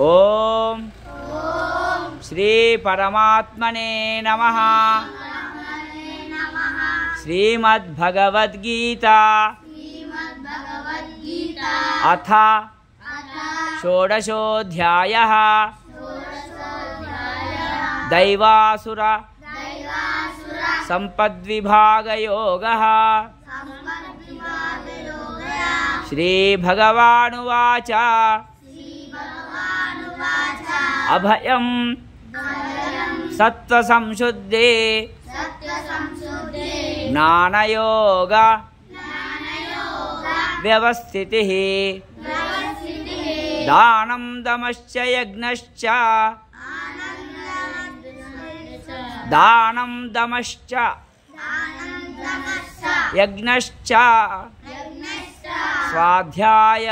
ఓం శ్రీ పరమాత్మనే నమః. శ్రీమద్భగవద్గీత అథ షోడశోऽధ్యాయः. దైవాసుర సంపద్విభాగయోగः. శ్రీభగవానువాచ అభయం సత్వసంశుద్ధే జ్ఞానయోగ వ్యవస్థితిః. దానం దమశ్చ యజ్ఞశ్చ దానం దమశ్చ యజ్ఞశ్చ స్వాధ్యాయ